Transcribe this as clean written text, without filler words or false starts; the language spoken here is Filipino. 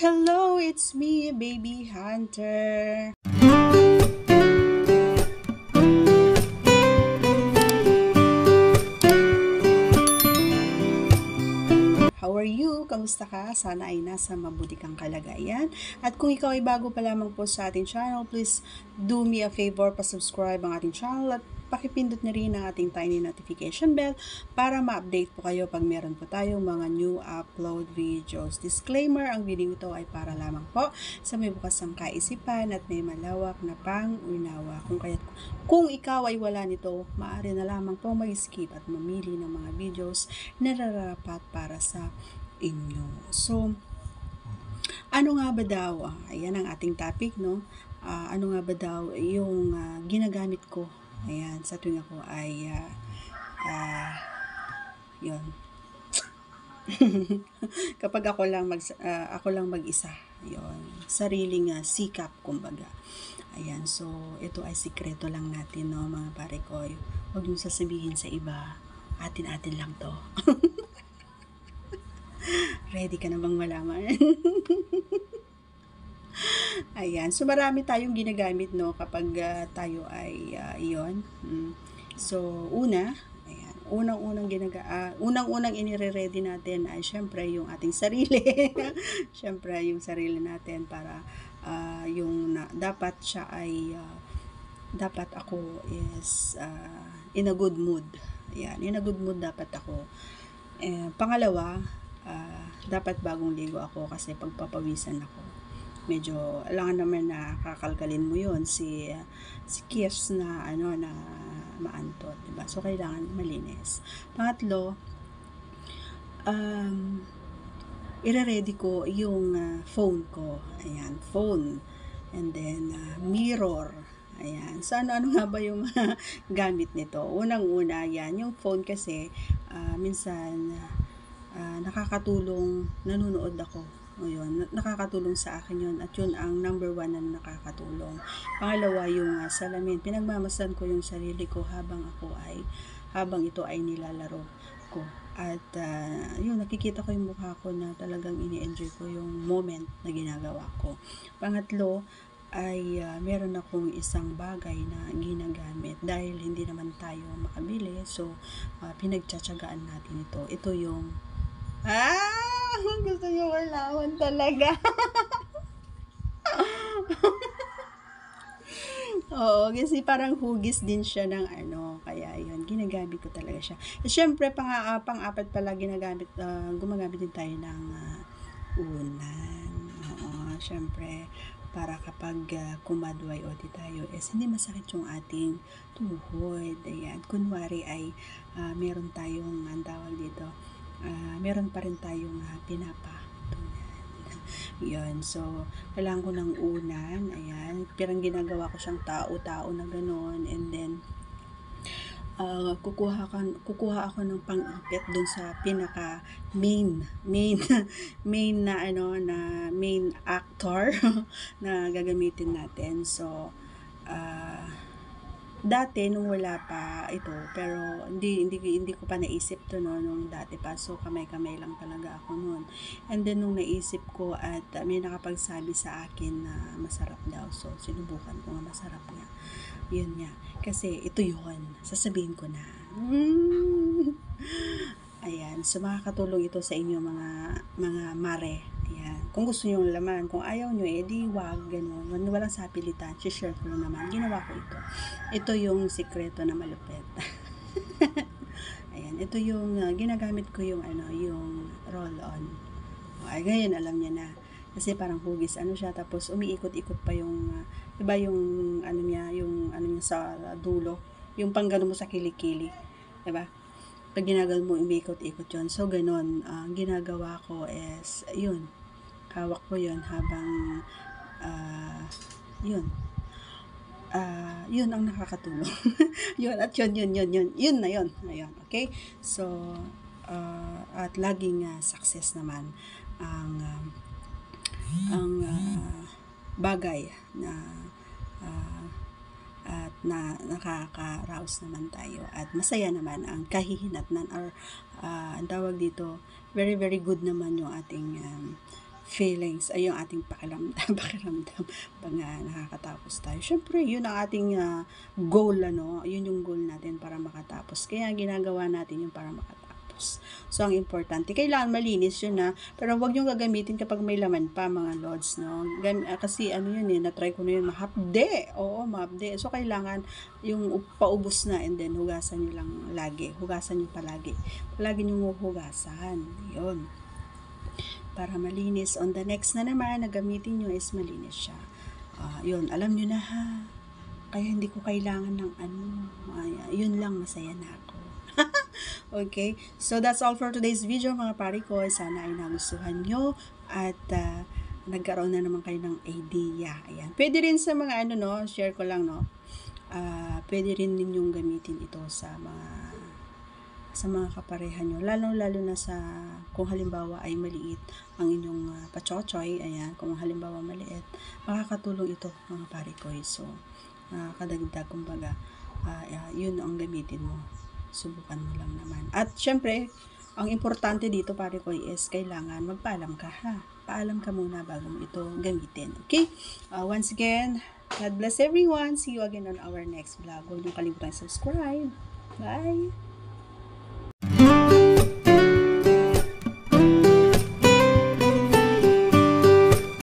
Hello, it's me, Baby Hunter. How are you? Kamusta ka? Sana ay nasa mabuti kang kalagayan. At kung ikaw ay bago pa lamang po sa ating channel, please do me a favor, pa-subscribe ang ating channel at pakipindot na rin ang ating tiny notification bell para ma-update po kayo pag meron po tayong mga new upload videos. Disclaimer, ang video ito ay para lamang po sa may bukas ang kaisipan at may malawak na pang-unawa. Kung ikaw ay wala nito, maaari na lamang po mag-skip at mamili ng mga videos na nararapat para sa inyo. So, ano nga ba daw? Ayan ang ating topic, no? Ano nga ba daw yung ginagamit ko? Ayan, sa tuwing ako ay yun. Kapag ako lang mag-isa, yun. Sariling sikap, kumbaga. Ayan, so ito ay sikreto lang natin, no, mga pare ko. Huwag yung sasabihin sa iba, atin-atin lang to. Ready ka na bang malaman? Ayan, so marami tayong ginagamit, no, kapag tayo ay iyon. So, ayan, unang-unang inire-ready natin ay syempre yung ating sarili. Syempre yung sarili natin para dapat siya ay dapat ako is in a good mood. Ayan, in a good mood dapat ako. Pangalawa, dapat bagong ligo ako kasi pagpapawisan ako. Medyo alangan naman na kakalkalin mo yon si Kies na na maantot, diba? So kailangan malinis. Pangatlo, ire-ready ko yung phone ko. Ayan, phone. And then mirror. Ayan. So ano nga ba yung gamit nito? Unang-una, yan, yung phone kasi minsan nakakatulong, nanonood ako. O yun, nakakatulong sa akin yun at yun ang number one na nakakatulong. Pangalawa, yung salamin. Pinagmamasdan ko yung sarili ko habang ito ay nilalaro ko. At yun, nakikita ko yung mukha ko na talagang ini-enjoy ko yung moment na ginagawa ko. Pangatlo, ay meron akong isang bagay na ginagamit dahil hindi naman tayo makabili. So, pinagtsatsagaan natin ito. Ito yung gusto nyo malaman talaga. Oo, kasi parang hugis din siya ng kaya yun, ginagamit ko talaga siya. At syempre, pang-apat pala gumagamit din tayo ng unan. Oo, syempre, para kapag kumadway o di tayo, hindi masakit yung ating tuhod. Ayan, kunwari ay meron tayong, ang tawag dito, meron pa rin tayong pinapatunan. Yun, so kailangan ko ng unan. Ayan, pirang ginagawa ko siyang tao-tao na gano'n, and then kukuha ako ng pang-ipit dun sa pinaka main na main actor na gagamitin natin. So dati nung wala pa ito, pero hindi ko pa naisip to, no, nung dati pa. So kamay-kamay lang talaga ako noon. And then nung naisip ko at may nakapagsabi sa akin na masarap daw. So sinubukan ko nga, masarap nga. Yun nga. Kasi ito yun. Sasabihin ko na. Ayan. So makakatulong ito sa inyo mga mare. Ayan. Kung gusto nyo laman, kung ayaw nyo, di wag, gano'n. Walang sapilitan, share ko lang naman. Ginawa ko ito. Ito yung sikreto na malupit. Ayan, ito yung ginagamit ko yung yung roll-on. Ay, ngayon alam niya na. Kasi parang hugis siya, tapos umiikot-ikot pa yung iba yung niya sa dulo, yung panggano mo sa kilikili, diba? Pag ginagawa mo, umiikot-ikot yun. So ganon, ang ginagawa ko is yun, hawak ko yun habang yun ang nakakatulong. Yun na yun. Okay, so at laging success naman ang bagay na at nakaka-rouse naman tayo at masaya naman ang kahihinatnan or ang tawag dito, very very good naman yung ating feelings ay yung ating pakiramdam, pag nakakatapos tayo. Syempre, yun ang ating goal, ano, yun yung goal natin para makatapos. Kaya ginagawa natin yun para makatapos. So, ang importante, kailangan malinis yun pero wag yung gagamitin kapag may laman pa, mga lods, no? Kasi ano yun na-try ko na yun, mahapde. Oo, mahapde. So, kailangan yung paubos na and then hugasan nyo lang lagi. Hugasan nyo palagi. Palagi nyo hugasan. Yun. Para malinis. On the next na naman, na gamitin nyo is malinis siya. Yun, alam nyo na ha. Kaya hindi ko kailangan ng yun lang, masaya na ako. Okay, so that's all for today's video, mga pari ko. Sana ay nagustuhan nyo at nagkaroon na naman kayo ng idea. Ayan. Pwede rin sa mga share ko lang, pwede rin ninyong gamitin ito sa mga kapareha nyo, lalo na sa kung halimbawa ay maliit ang inyong pachochoy, ayan, kung halimbawa maliit, makakatulong ito, mga pari ko. So, kadagdag, kumbaga, yun ang gamitin mo. Subukan mo lang naman. At syempre, ang importante dito, pare ko, is kailangan magpaalam ka, ha? Paalam ka muna bago mo ito gamitin. Okay? Once again, God bless everyone. See you again on our next vlog. Huwag niyong kalimutan subscribe. Bye!